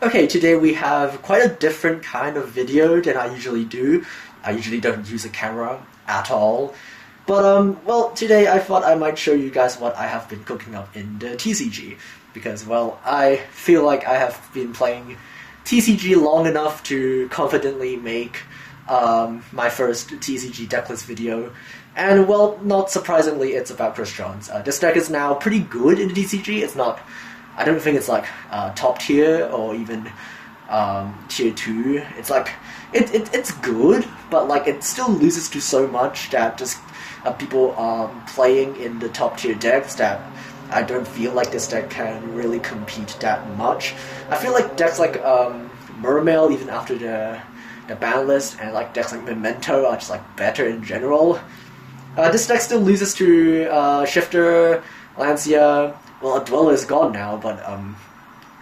Okay, today we have quite a different kind of video than I usually do. I usually don't use a camera at all. But, well, today I thought I might show you guys what I have been cooking up in the TCG. Because, well, I feel like I have been playing TCG long enough to confidently make my first TCG decklist video. And, well, not surprisingly, it's about Crystrons. This deck is now pretty good in the TCG. It's not... I don't think it's like top tier or even tier 2. It's like it's good, but like it still loses to so much that just people playing in the top tier decks that I don't feel like this deck can really compete that much. I feel like decks like Mermail, even after the ban list, and like decks like Memento are just like better in general. This deck still loses to Shifter, Lancia. Well, a Dweller is gone now, but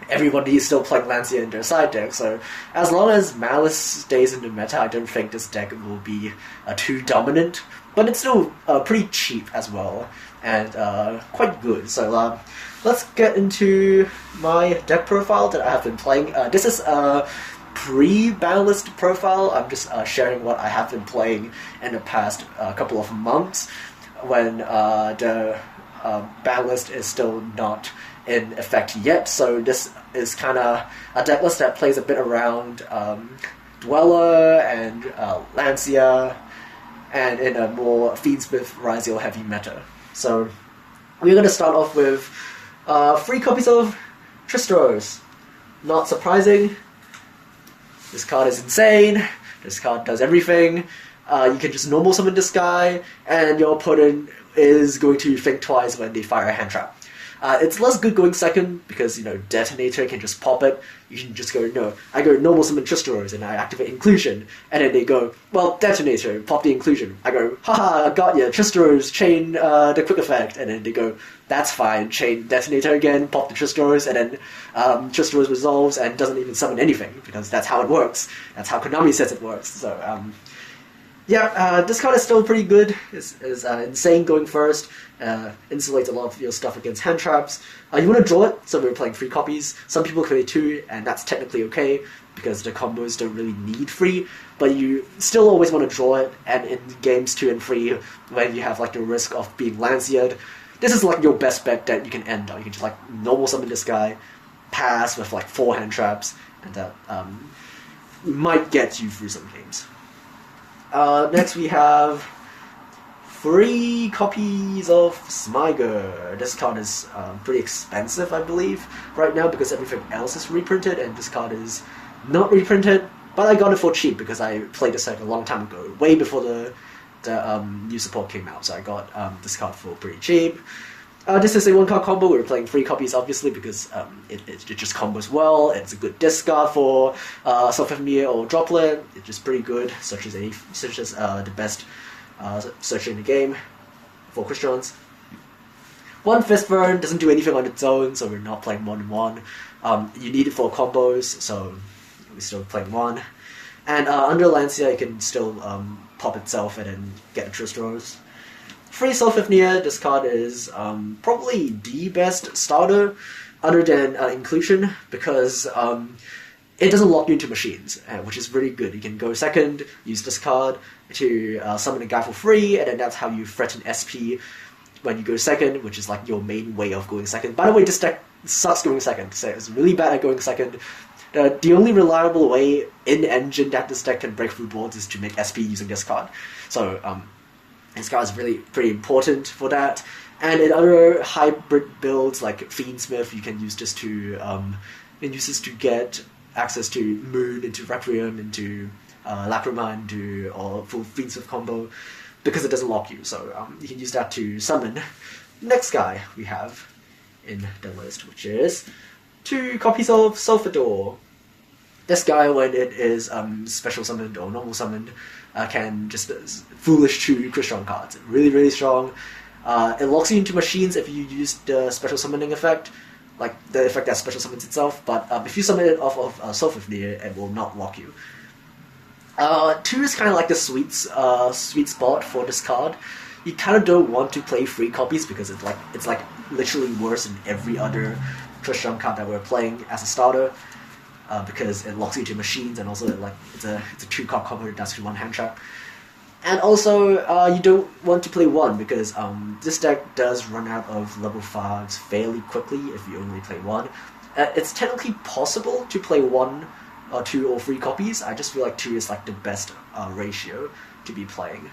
everybody is still playing Lancia in their side deck, so as long as Malice stays in the meta, I don't think this deck will be too dominant, but it's still pretty cheap as well, and quite good. So let's get into my deck profile that I have been playing. This is a pre-ban list profile. I'm just sharing what I have been playing in the past couple of months, when the ban list is still not in effect yet, so this is kind of a deck list that plays a bit around Dweller and Lancia, and in a more Fiendsmith Ryziel heavy meta. So we're going to start off with 3 copies of Tristros. Not surprising, this card is insane, this card does everything. You can just normal summon this guy, and your opponent is going to think twice when they fire a hand trap. It's less good going second, because, you know, Detonator can just pop it. You can just go, no, I go normal summon Tristros and I activate Inclusion, and then they go, well, Detonator, pop the Inclusion. I go, haha, I got ya, Tristros, chain the quick effect, and then they go, that's fine, chain Detonator again, pop the Tristros, and then Tristros resolves and doesn't even summon anything, because that's how it works. That's how Konami says it works. So, yeah, this card is still pretty good. It's insane going first. Insulates a lot of your stuff against hand traps. You want to draw it, so we're playing 3 copies. Some people play 2, and that's technically okay, because the combos don't really need 3, but you still always want to draw it, and in games 2 and 3, when you have like the risk of being Lancia'd, this is like your best bet that you can end on. You can just like normal summon this guy, pass with like 4 hand traps, and that might get you through some games. Next we have 3 copies of Smyger. This card is pretty expensive, I believe, right now, because everything else is reprinted, and this card is not reprinted, but I got it for cheap because I played this deck a long time ago, way before the new support came out, so I got this card for pretty cheap. This is a 1-card combo. We're playing 3 copies, obviously, because it just combos well. It's a good discard for Self-Familiar or Droplet. It's just pretty good, such as the best searcher in the game for Crystrons. 1 Fist Burn doesn't do anything on its own, so we're not playing 1-1. You need it for combos, so we're still playing 1. And under Lancia, it can still pop itself and then get a Tristros. 3 Self-Familiar, this card is probably the best starter, other than Inclusion, because it doesn't lock you into machines, which is really good. You can go second, use this card to summon a guy for free, and then that's how you threaten SP when you go second, which is like your main way of going second. By the way, this deck sucks going second, so it's really bad at going second. The only reliable way in engine that this deck can break through boards is to make SP using this card. So this card is really pretty important for that. And in other hybrid builds like Fiendsmith, you can use this to get access to Moon, into Requiem, into Lacrima, into or full Fiendsmith combo, because it doesn't lock you. So you can use that to summon. Next guy we have in the list, which is 2 copies of Sulfador. This guy, when it is special summoned or normal summoned, can just foolish chew Crystron cards. Really, really strong. It locks you into machines if you use the special summoning effect, like the effect that special summons itself, but if you summon it off of Self-Familiar, it will not lock you. 2 is kind of like the sweet spot for this card. You kind of don't want to play 3 copies because it's like literally worse than every other Crystron card that we're playing as a starter. because it locks you to machines, and also it's a 2-card combo that does 1 hand trap. And also, you don't want to play 1 because this deck does run out of level 5s fairly quickly if you only play 1. It's technically possible to play 1 or 2 or 3 copies. I just feel like 2 is like the best ratio to be playing.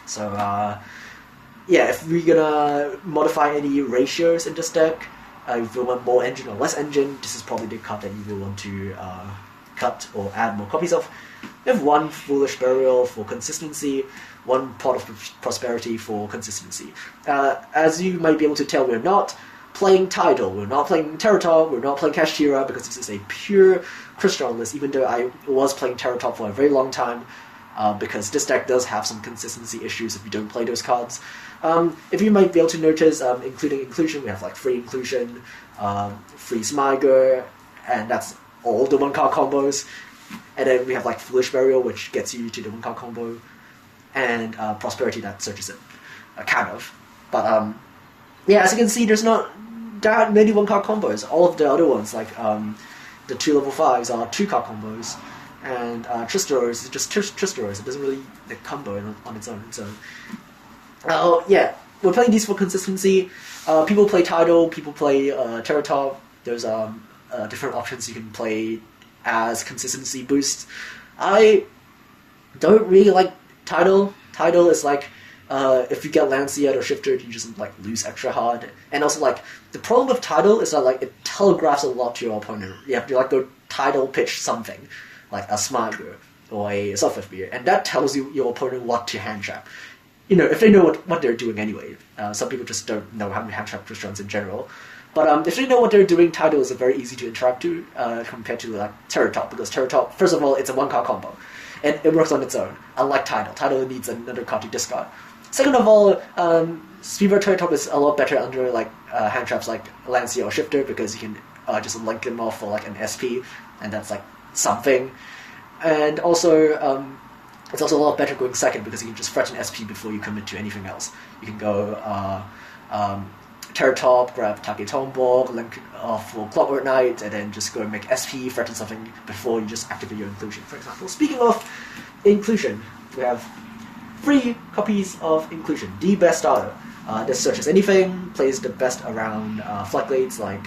So yeah, if we're gonna modify any ratios in this deck, if you want more engine or less engine, this is probably the card that you will want to cut or add more copies of. We have 1 Foolish Burial for consistency, 1 Pot of Prosperity for consistency. As you might be able to tell, we're not playing Tidal, we're not playing Terratop, we're not playing Kashtira, because this is a pure Crystron list, even though I was playing Terratop for a very long time, because this deck does have some consistency issues if you don't play those cards. If you might be able to notice, including inclusion, we have like free inclusion, free Smiger, and that's all the 1-card combos. And then we have like Foolish Burial, which gets you to the 1-card combo, and Prosperity that searches it, kind of. But yeah, as you can see, there's not that many 1-card combos. All of the other ones, like the 2 level 5s, are 2-card combos, and Tristeros is just Tristeros. It doesn't really combo on its own. So yeah, we're playing these for consistency. People play Tidal, people play Terratop. There's different options you can play as consistency boosts. I don't really like Tidal. Tidal is like, if you get Lancea or Shifter, you just like lose extra hard. And also like, the problem with Tidal is that like it telegraphs a lot to your opponent. You have to like go Tidal pitch something, like a Smiger or a Soft Beer, and that tells your opponent what to hand trap. You know, if they know what they're doing anyway. Some people just don't know how to hand trap Crystrons in general. But if they know what they're doing, Tidal is very easy to interact to compared to like Terratop, because Terratop, first of all, it's a 1-card combo, and it works on its own. Unlike Tidal, Tidal needs another card to discard. Second of all, Speedbird Terratop is a lot better under like hand traps like Lancea or Shifter, because you can just link them off for like an SP, and that's like something. And also, it's also a lot better going second, because you can just threaten SP before you commit to anything else. You can go Terratop, grab Take Tomborg, link off for Clockwork Knight, and then just go and make SP, threaten something before you just activate your inclusion, for example. Speaking of inclusion, we have 3 copies of inclusion. The best starter. This searches anything, plays the best around Floodgates like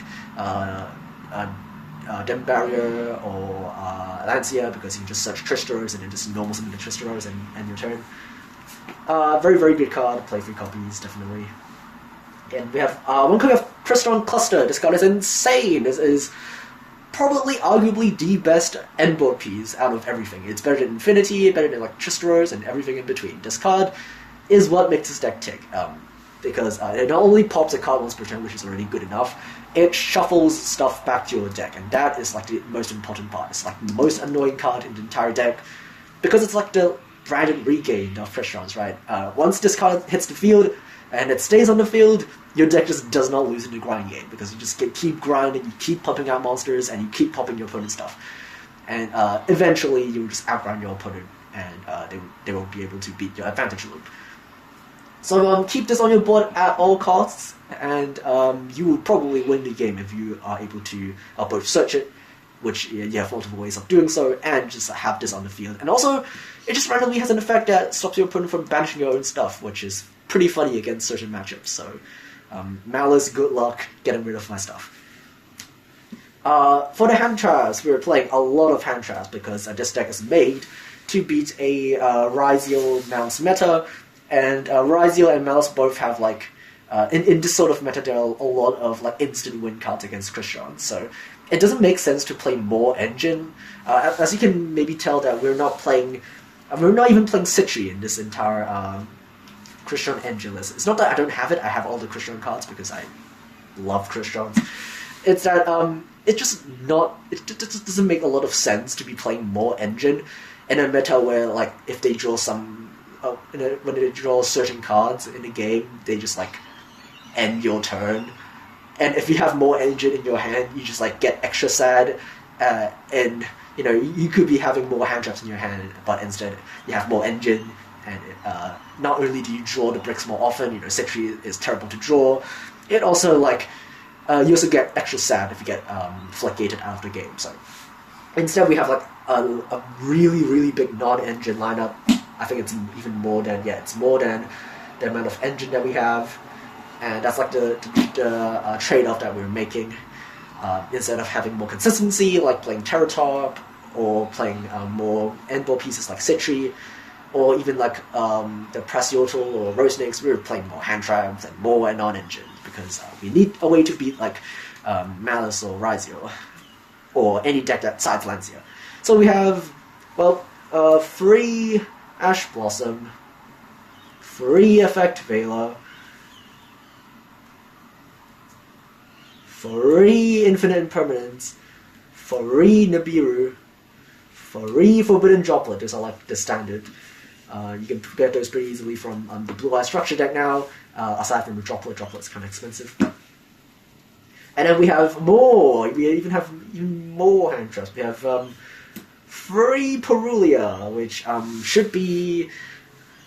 Dem Barrier or Lancea, because you can just search Tristeros and then just normal summon the Tristeros and end your turn. Very, very good card. Play 3 copies, definitely. And we have 1 copy of Crystron Cluster. This card is insane. This is probably, arguably, the best endboard piece out of everything. It's better than Infinity, better than like Tristeros, and everything in between. This card is what makes this deck tick. Because it not only pops a card once per turn, which is already good enough, it shuffles stuff back to your deck, and that is like the most important part. It's like the most annoying card in the entire deck, because it's like the Brandon Regain of Crystrons, right? Once this card hits the field, and it stays on the field, your deck just does not lose in the grind game, because you just keep grinding, you keep pumping out monsters, and you keep popping your opponent's stuff. And eventually, you'll just outgrind your opponent, and they won't be able to beat your advantage loop. So keep this on your board at all costs, and you will probably win the game if you are able to both search it, which you have multiple ways of doing so, and just have this on the field. And also, it just randomly has an effect that stops your opponent from banishing your own stuff, which is pretty funny against certain matchups. So, Malice, good luck getting rid of my stuff. For the hand traps, we're playing a lot of hand traps, because this deck is made to beat a Ryziel Mouse meta, and Ryziel and Mouse both have like, in this sort of meta, there are a lot of like instant win cards against Crystron, so it doesn't make sense to play more engine. As you can maybe tell, that we're not even playing Citri in this entire Crystron engine list. It's not that I don't have it, I have all the Crystron cards because I love Crystrons. It's that it just doesn't make a lot of sense to be playing more engine in a meta where, like, if they draw when they draw certain cards in the game, they just like end your turn. And if you have more engine in your hand, you just like get extra sad, and you know, you could be having more hand traps in your hand, but instead you have more engine, and not only do you draw the bricks more often, you know, Citri is terrible to draw, it also like you also get extra sad if you get floodgated out of the game. So Instead, we have like a really, really big non-engine lineup. I think it's even more than, yeah, it's more than the amount of engine that we have. And that's like the trade-off that we're making. Instead of having more consistency, like playing Terratop, or playing more endball pieces like Citri, or even like the Prasiotl or Rosenix, we're playing more hand traps and more non-engine, because we need a way to beat like Malice or Raizio, or any deck that sides Lancia. So we have, well, 3 Ash Blossom, 3 Effect Vela, 3 Infinite Impermanence, 3 Nibiru, 3 Forbidden Droplet. Those are like the standard. You can get those pretty easily from the Blue Eye Structure deck now, aside from the Droplet. Droplet's kind of expensive. And then we have more. We even have even more hand traps. We have 3 Perulia, which should be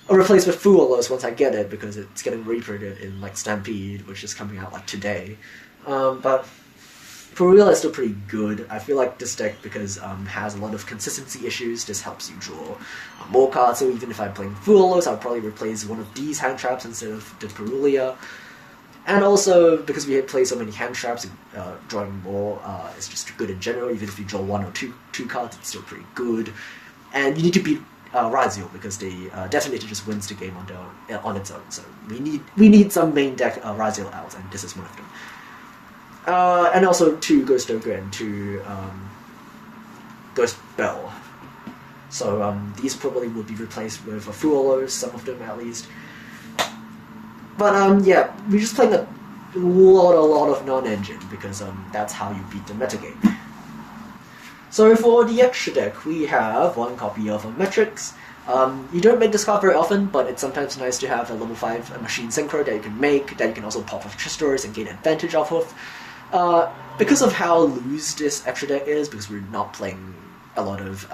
replaced with Fuelos once I get it, because it's getting reprinted in like Stampede, which is coming out like today. But Perulia is still pretty good. I feel like this deck, because has a lot of consistency issues, this helps you draw more cards. So even if I'm playing Fuelos, I'll probably replace one of these hand traps instead of the Perulia. And also, because we play so many hand traps, drawing more is just good in general. Even if you draw 1 or 2 cards, it's still pretty good. And you need to beat Raizio, because they definitely just wins the game on its own. So we need some main deck Raizio outs, and this is one of them. And also 2 Ghost Ogre and 2 Ghost Bell. So these probably would be replaced with a Fuelos, some of them at least. But yeah, we're just playing a lot of non-engine, because that's how you beat the metagame. So for the extra deck, we have 1 copy of Metrics. You don't make this card very often, but it's sometimes nice to have a level 5 machine synchro that you can make, that you can also pop off Tristors and gain advantage off of. Because of how loose this extra deck is, because we're not playing a lot of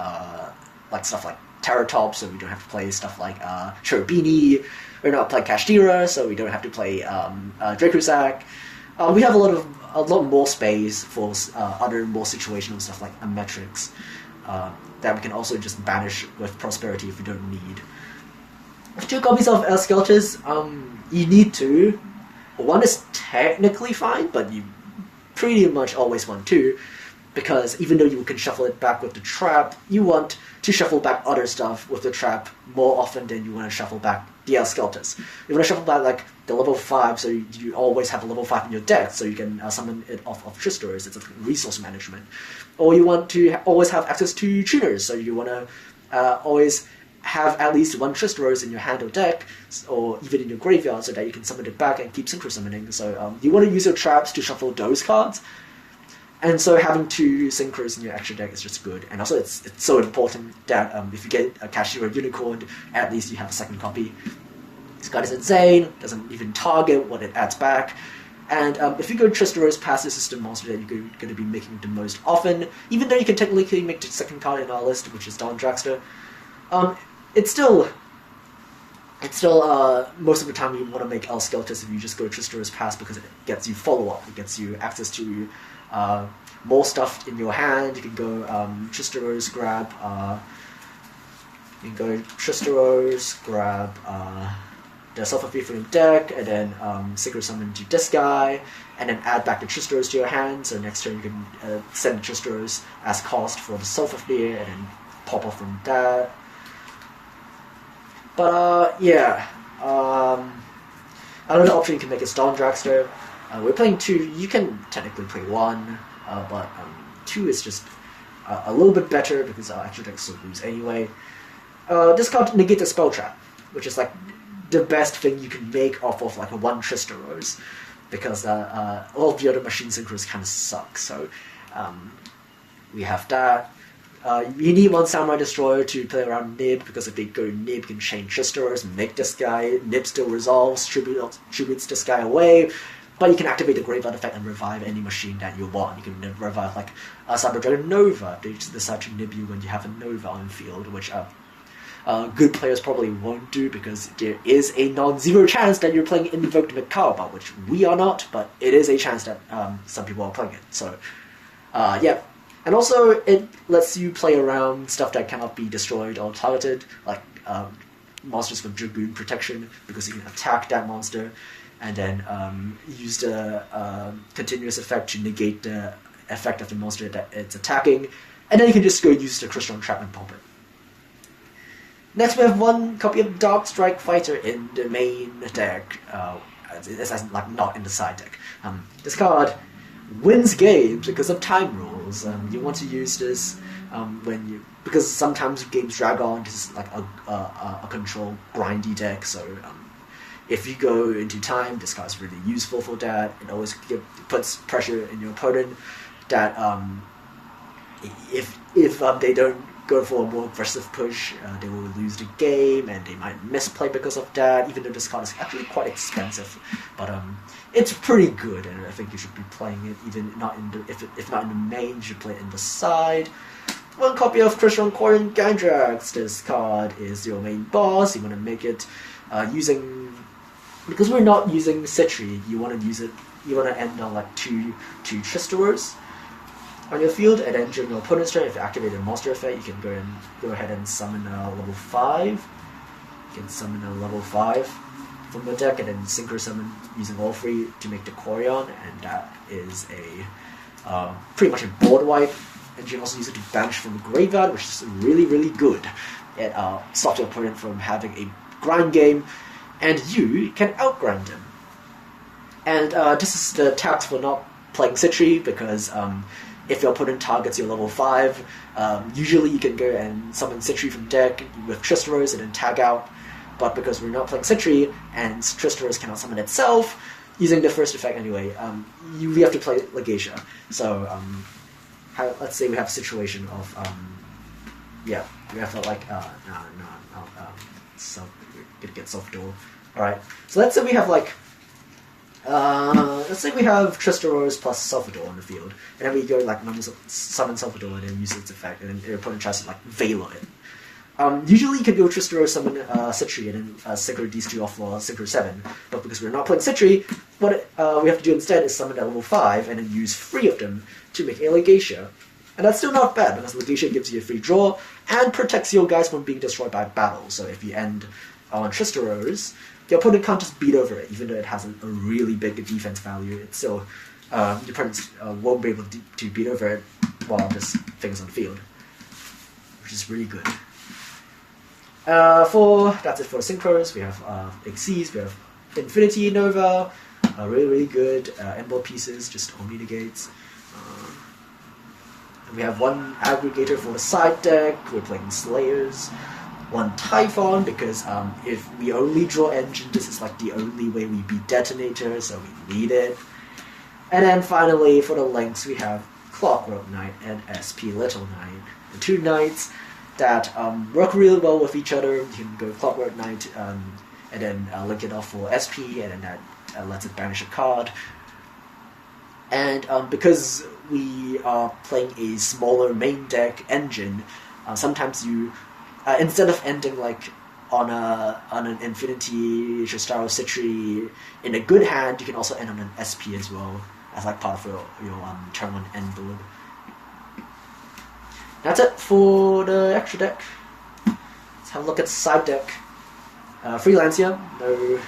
like stuff like Terratop, so we don't have to play stuff like Cherubini. We're not playing Kashtira, so we don't have to play Dracosac. We have a lot more space for other more situational stuff like Metrics that we can also just banish with Prosperity if we don't need. 2 copies of Skeltis, you need to. 1 is technically fine, but you pretty much always want 2, because even though you can shuffle it back with the trap, you want to shuffle back other stuff with the trap more often than you want to shuffle back the Skeltis. You want to shuffle back like the level 5, so you always have a level 5 in your deck, so you can summon it off of Tristors. It's a resource management. Or you want to always have access to tuners, so you want to always have at least 1 Tristors in your hand or deck, or even in your graveyard, so that you can summon it back and keep synchro summoning. So you want to use your traps to shuffle those cards. And so having 2 synchros in your extra deck is just good. And also it's so important that if you get a Kashtira Unicorn, at least you have a 2nd copy. This card is insane, doesn't even target what it adds back. And if you go Tristors past, this is the monster that you're going to be making the most often, even though you can technically make the 2nd card in our list, which is Dawn Dragster. It's still most of the time you want to make Skeltis if you just go Tristors past, because it gets you follow-up, it gets you access to more stuff in your hand. You can go Tristors, grab the Self-Feed from your deck, and then Synchro Summon to this guy, and then add back the Tristors to your hand, so next turn you can send the Tristors as cost for the Self-Feed, and then pop off from that. But yeah, another option you can make is Dawn Dragster. We're playing 2, you can technically play 1, but 2 is just a little bit better, because our extra decks so lose anyway. This card negates a Spell Trap, which is like the best thing you can make off of like a 1 Tristoros, because all of the other machine synchros kind of suck. So we have that. You need 1 Samurai Destroyer to play around Nib, because if they go Nib, you can chain Tristoros, make this guy, Nib still resolves, tributes this guy away, but you can activate the Graveyard effect and revive any machine that you want. You can revive like a Cyber Dragon Nova, they just decide to nib you when you have a Nova on field, which good players probably won't do, because there is a non-zero chance that you're playing Invoked Mikaba, which we are not, but it is a chance that some people are playing it. So, yeah. And also, it lets you play around stuff that cannot be destroyed or targeted, like monsters with Dragoon protection, because you can attack that monster, and then use the continuous effect to negate the effect of the monster that it's attacking, and then you can just go use the Crystron trap and pop it. Next, we have one copy of Dark Strike Fighter in the main deck. It's like not in the side deck. This card wins games because of time rules. You want to use this because sometimes games drag on. This is like a control grindy deck, so if you go into time, this card's really useful for that. It always puts pressure in your opponent that if they don't go for a more aggressive push, they will lose the game, and they might misplay because of that, even though this card is actually quite expensive. But it's pretty good, and I think you should be playing it even not in the if not in the main, you should play it in the side. One copy of Crystron Corin Gandrax. This card is your main boss. You want to make it because we're not using Citri, you want to use it. You want to end on like two Tristerors on your field, and then during your opponent's turn, if you activate a monster effect, you can go ahead and summon a level 5. You can summon a level 5 from the deck, and then synchro summon using all 3 to make the Corion, and that is a pretty much a board wipe. And you can also use it to banish from the graveyard, which is really, really good. It stops your opponent from having a grind game, and you can outgrind them. And this is the tax for not playing Citri, because if your opponent targets your level 5, usually you can go and summon Citri from deck with Tristeros and then tag out. But because we're not playing Citri, and Tristeros cannot summon itself, using the first effect anyway, we have to play Legacia. So let's say we have a situation of, we have to like, so we're gonna get Self-Duel. Alright, so let's say we have like, let's say we have Tristeros plus Self-Duel on the field, and then we go like summon Self-Duel and then use its effect, and then your opponent tries to like Veil it. Usually you can go Tristeros, summon Citri, and then synchro these 2 off for synchro 7, but because we're not playing Citri, what we have to do instead is summon at level 5 and then use 3 of them to make a Legacia. And that's still not bad, because Legacia gives you a free draw and protects your guys from being destroyed by battle. So if you end on Tristeros, your opponent can't just beat over it, even though it has a really big defense value. It's still, your opponents won't be able to beat over it while this thing is on the field, which is really good. That's it for synchros. We have Xyz, we have Infinity Nova, really, really good. Emblem pieces, just only negates. We have one aggregator for the side deck. We're playing Slayers. One Typhon, because if we only draw engine, this is like the only way we beat Detonator, so we need it. And then finally, for the links, we have Clockwork Knight and SP Little Knight. The 2 knights that work really well with each other. You can go Clockwork Knight and then link it off for SP, and then that lets it banish a card. And because we are playing a smaller main deck engine, sometimes you, instead of ending like on an Infinity Shostaro Citri in a good hand, you can also end on an SP as well, as like part of your turn 1 end board. That's it for the extra deck. Let's have a look at the side deck. Freelancia, no,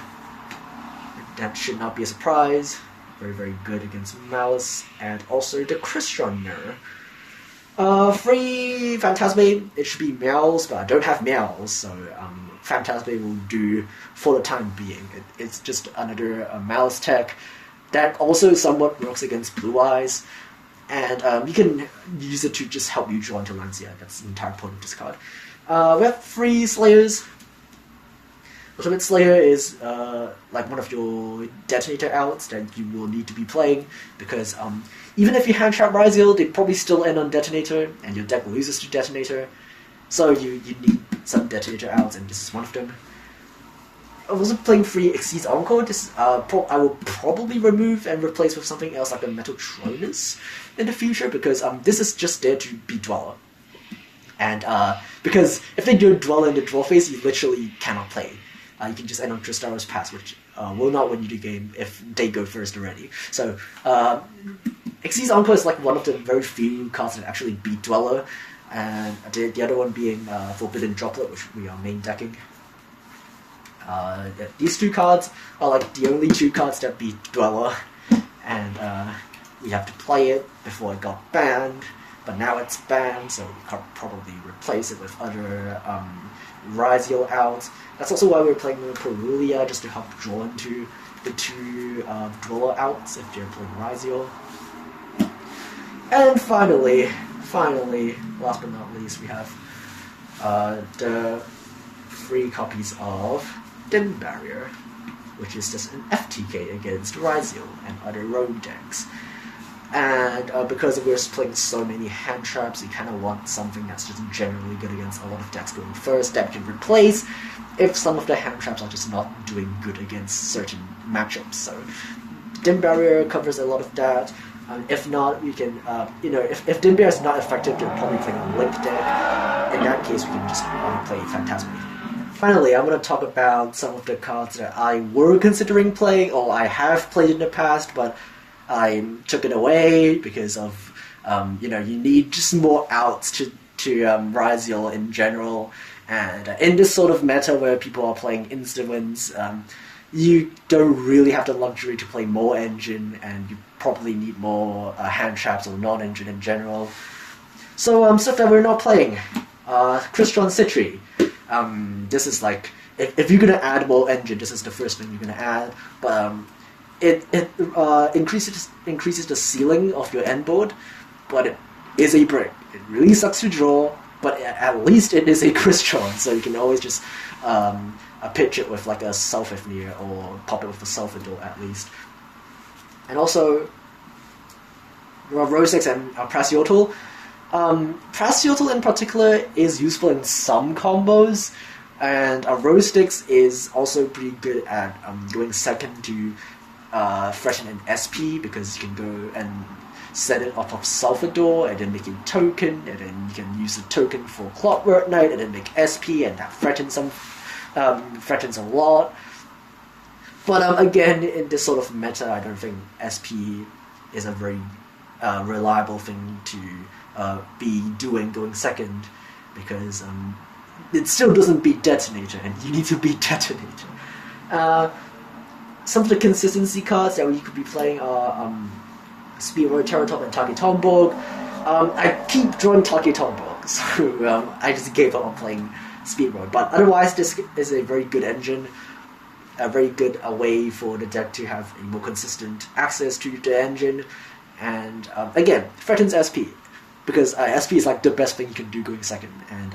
that should not be a surprise. Very, very good against Malice, and also the Crystron Mirror. Free Phantasme, it should be Meows, but I don't have Meows, so Phantasme will do for the time being. It's just another Malice tech that also somewhat works against Blue Eyes, and you can use it to just help you draw into Lancia. That's the entire point of this card. We have 3 Slayers. Ultimate Slayer is like one of your Detonator outs that you will need to be playing, because even if you hand trap Ryziel, they probably still end on Detonator, and your deck loses to Detonator. So you need some Detonator outs, and this is one of them. I'm also playing 3 Xyz Encore. This I will probably remove and replace with something else like a Metatronus in the future, because this is just there to be Dweller. And because if they do Dweller in the draw phase, you literally cannot play. You can just end on Tristaro's Pass, which will not win you the game if they go first already. So Xyz's Encore is like one of the very few cards that actually beat Dweller, and the other one being Forbidden Droplet, which we are main decking. These two cards are like the only two cards that beat Dweller, and we have to play it before it got banned, but now it's banned, so we can't probably replace it with other Ryziel outs. That's also why we're playing Perulia, just to help draw into the two Dweller outs if they're playing Ryziel. And finally, last but not least, we have the 3 copies of Dim Barrier, which is just an FTK against Ryziel and other rogue decks. And because we're playing so many hand traps, you kind of want something that's just generally good against a lot of decks going first that can replace if some of the hand traps are just not doing good against certain matchups. So Dim Barrier covers a lot of that. If not, we can, if Dim Barrier is not effective, you're probably playing a Limp deck. In that case, we can just play Phantasmic. Finally, I'm going to talk about some of the cards that I were considering playing, or I have played in the past, but I took it away because of, you need just more outs to Ryziel in general. And in this sort of meta where people are playing instant wins, you don't really have the luxury to play more engine, and you probably need more hand traps or non-engine in general. So stuff that we're not playing. Crystron Citri. This is like, if you're gonna add more engine, this is the first thing you're gonna add. But it increases the ceiling of your end board, but it is a brick. It really sucks to draw, but at least it is a Crystron, so you can always just pitch it with like a Self-Ifnir or pop it with a Self-Idol at least. And also, Rosix and Prasiotl. Prasiotl in particular is useful in some combos, and Rosix is also pretty good at going second to freshen an SP, because you can go and set it off of Self-Idol and then make a token, and then you can use the token for Clockwork Knight and then make SP, and that threatens a lot. But again, in this sort of meta, I don't think SP is a very reliable thing to be doing going second, because it still doesn't beat Detonator, and you need to beat Detonator. Some of the consistency cards that we could be playing are Speedroid, Terratop, and Taki Tomborg. I keep drawing Taki Tomborg, so I just gave up on playing Speedroid. But otherwise, this is a very good engine, a very good way for the deck to have a more consistent access to the engine. And again, threatens SP, because SP is like the best thing you can do going second, and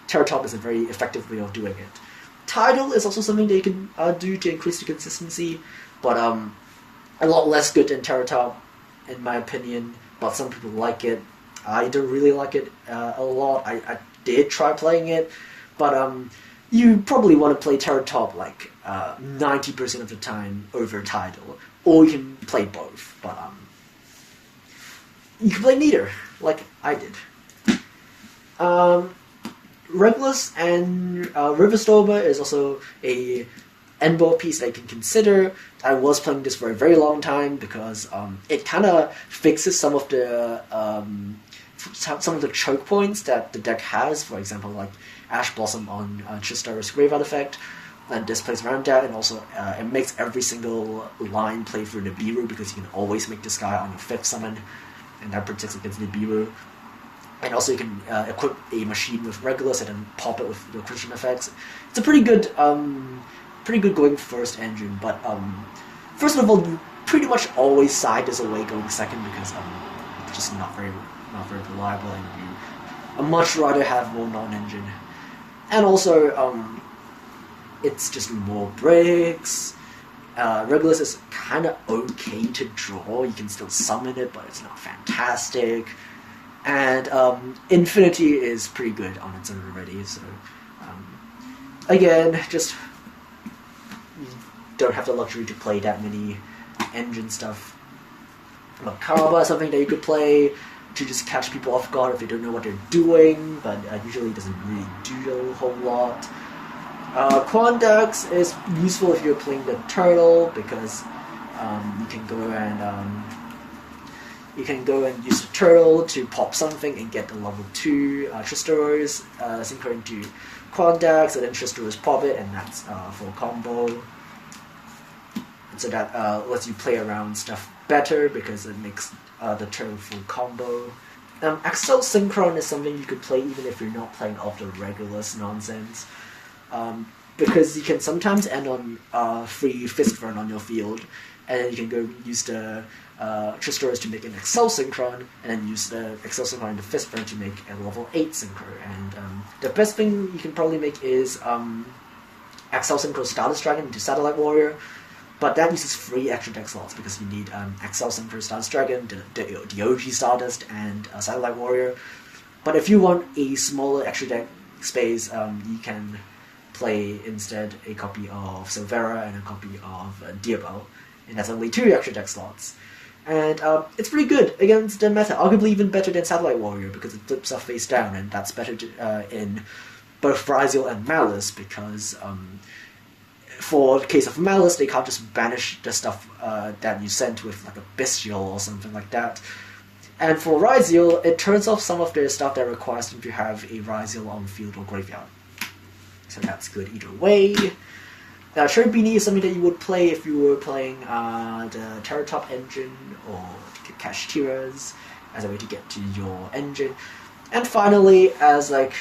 Terratop is a very effective way of doing it. Tidal is also something that you can do to increase the consistency, but a lot less good than Terratop, in my opinion, but some people like it. I don't really like it a lot. I did try playing it, but you probably want to play Terratop like 90% of the time over Tidal, or you can play both, but you can play neither, like I did. Regulus and Riverstormer is also a endboard piece that you can consider. I was playing this for a very long time because it kind of fixes some of the choke points that the deck has. For example, like Ash Blossom on Tristara's Grave Artifact, and this plays around that, and also it makes every single line play through Nibiru, because you can always make this guy on your 5th summon, and that protects against Nibiru. And also you can equip a machine with Regulus and then pop it with your Christian effects. It's a pretty good going first engine, but first of all, you pretty much always side this away going second, because it's just not very reliable, and you much rather have more non-engine. And also, it's just more bricks. Regulus is kind of okay to draw. You can still summon it, but it's not fantastic. And Infinity is pretty good on its own already, so again, just you don't have the luxury to play that many engine stuff. Makaraba is something that you could play to just catch people off guard if they don't know what they're doing, but usually doesn't really do a whole lot. Quandax is useful if you're playing the turtle, because you can go and You can go and use the turtle to pop something and get the level 2 Tristeros, synchro into Quandax, and then Tristeros pop it, and that's full combo. And so that lets you play around stuff better because it makes the turtle full combo. Axel Synchron is something you could play even if you're not playing off the Regulus nonsense. Because you can sometimes end on free Fist Burn on your field, and then you can go use the Tristeros to make an Excel Synchron, and then use the Excel Synchron and the Fist Burn to make a level 8 Synchro. And the best thing you can probably make is Excel Synchro Stardust Dragon into Satellite Warrior, but that uses 3 extra deck slots because you need Excel Synchro Stardust Dragon, the OG Stardust, and Satellite Warrior. But if you want a smaller extra deck space, you can play instead a copy of Silvera and a copy of Diablo, and that's only 2 extra deck slots. And it's pretty good against the meta, arguably even better than Satellite Warrior because it flips off face down, and that's better in both Braziel and Malice because for the case of Malice, they can't just banish the stuff that you sent with like a Bestial or something like that. And for Raziel, it turns off some of their stuff that requires them to have a Raziel on field or graveyard. So that's good either way. Now, Cherubini is something that you would play if you were playing the Terratop engine or Kashtira's as a way to get to your engine. And finally, as like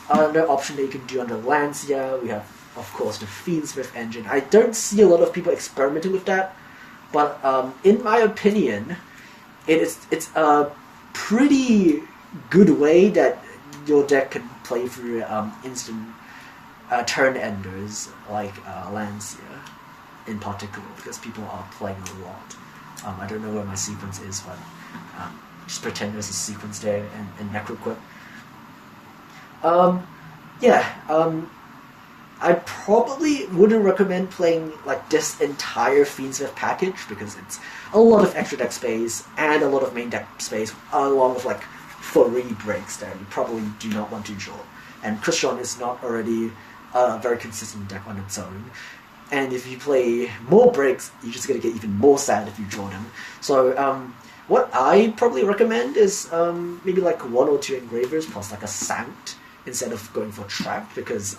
another option that you can do under Lancia, we have, of course, the Fiendsmith engine. I don't see a lot of people experimenting with that, but in my opinion, it's a pretty good way that your deck can play through instant turn enders like Lancia in particular, because people are playing a lot. I don't know where my sequence is, but just pretend there's a sequence there in Necroquip. I probably wouldn't recommend playing like this entire Fiendsmith package because it's a lot of extra deck space and a lot of main deck space, along with like 3 breaks that you probably do not want to draw. And Crystron is not already a very consistent deck on its own. And if you play more breaks, you're just going to get even more sad if you draw them. So what I probably recommend is maybe like 1 or 2 Engravers plus like a Sanct instead of going for Trap, because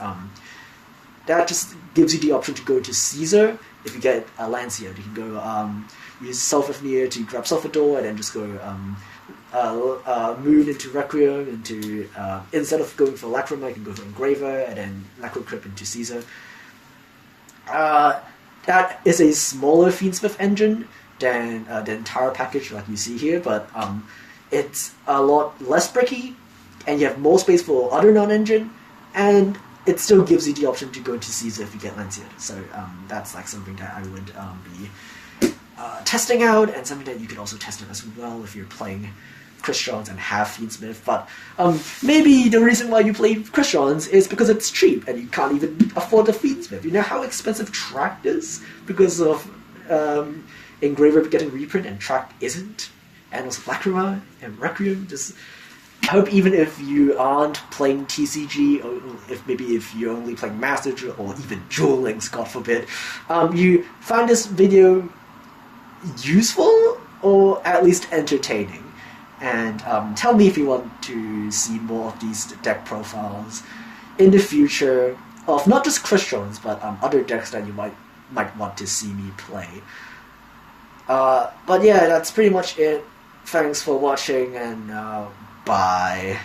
that just gives you the option to go to Caesar. If you get a Lancia, you can go use Sulfafnir to grab Sulfador, and then just go Moon into Requiem, into instead of going for Lacrima, you can go for Engraver, and then Necrocrypt into Caesar. That is a smaller Fiendsmith engine than the entire package like you see here, but it's a lot less bricky, and you have more space for other non-engine, and it still gives you the option to go into Caesar if you get Lancia. So that's like something that I would be testing out, and something that you could also test out as well if you're playing Crystrons and have Fiendsmith. But maybe the reason why you play Crystrons is because it's cheap and you can't even afford the Fiendsmith. You know how expensive Tract is because of Engraver getting reprint and Tract isn't, and also Lacrima and Requiem. Just I hope even if you aren't playing TCG, or if you're only playing Master Duel or even Duel Links, God forbid, you find this video useful or at least entertaining. And tell me if you want to see more of these deck profiles in the future of not just Crystrons, but other decks that you might want to see me play. But yeah, that's pretty much it. Thanks for watching, and bye.